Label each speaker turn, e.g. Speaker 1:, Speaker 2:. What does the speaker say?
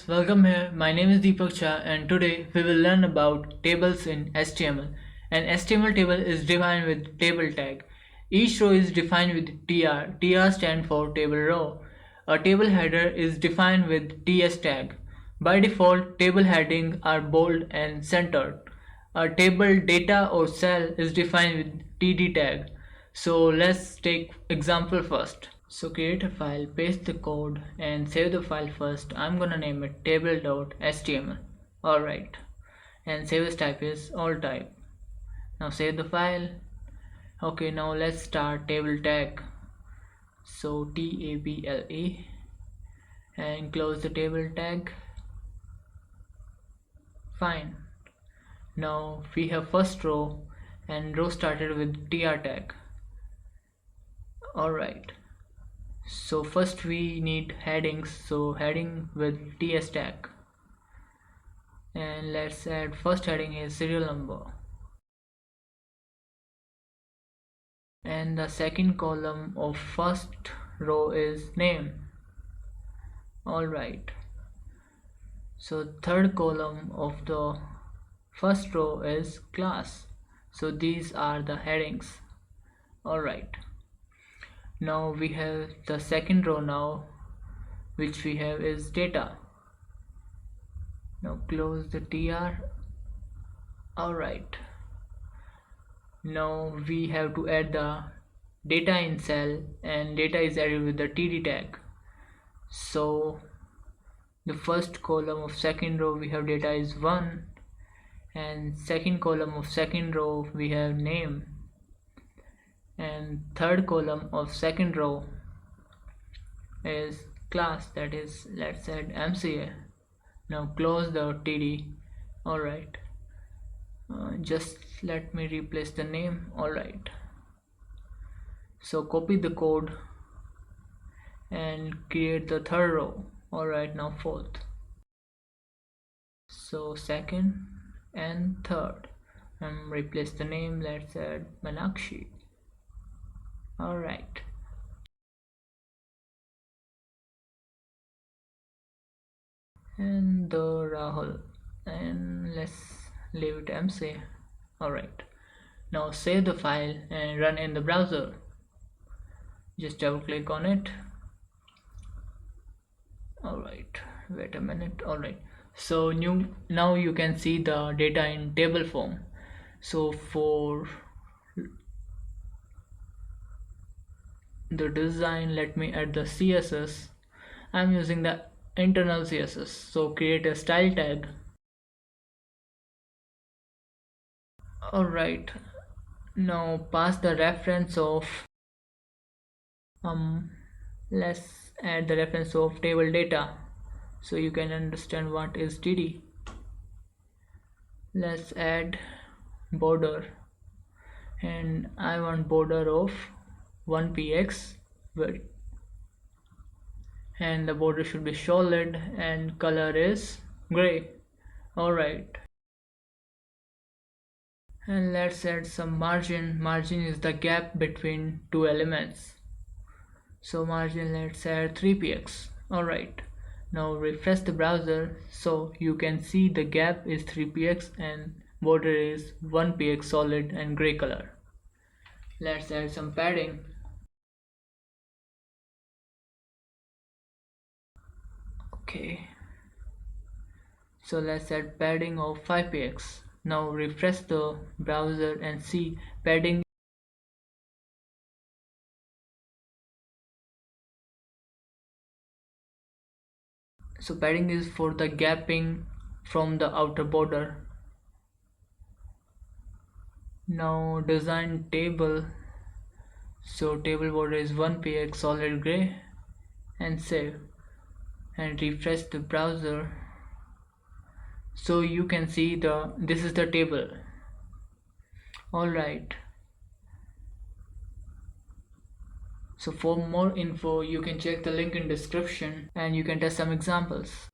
Speaker 1: welcome here. My name is Deepak Shah and today we will learn about tables in HTML. An HTML table is defined with table tag. Each row is defined with tr. Tr stands for table row. A table header is defined with ts tag. By default, table headings are bold and centered. A table data or cell is defined with td tag. So let's take example first. So create a file, paste the code and save the file first. I'm gonna name it table.html. Alright. And save as type is all type. Now save the file. Okay, now let's start table tag. So table and close the table tag. Fine. Now we have first row and row started with tr tag. Alright. So first we need headings, so heading with ts tag, and let's add first heading is serial number, and the second column of first row is name. Alright, so third column of the first row is class. So these are the headings. Alright, now we have the second row now, which we have is data. Now close the tr. Alright, now we have to add the data in cell, and data is added with the td tag. So the first column of second row we have data is 1, and second column of second row we have name, and third column of second row is class, that is, let's add mca. Now close the td. Alright, just let me replace the name. Alright, so copy the code and create the third row. Alright, now fourth, so second and third, and replace the name. Let's add Manakshi. Alright, and the Rahul, and let's leave it MC. Alright, now save the file and run in the browser. Just double click on it. Alright, wait a minute. Alright, so now you can see the data in table form. So for the design, let me add the css. I'm using the internal css, so create a style tag. Alright, now pass the reference of let's add the reference of table data so you can understand what is td. Let's add border, and I want border of 1px, and the border should be solid and color is gray. Alright, and let's add some margin. Margin is the gap between two elements, so margin, let's add 3px. Alright, now refresh the browser so you can see the gap is 3px and border is 1px solid and gray color. Let's add some padding. Okay, so let's add padding of 5px. Now refresh the browser and see padding. So padding is for the gapping from the outer border. Now design table, so table border is 1px solid gray, and save and refresh the browser so you can see this is the table. Alright, so for more info you can check the link in description and you can test some examples.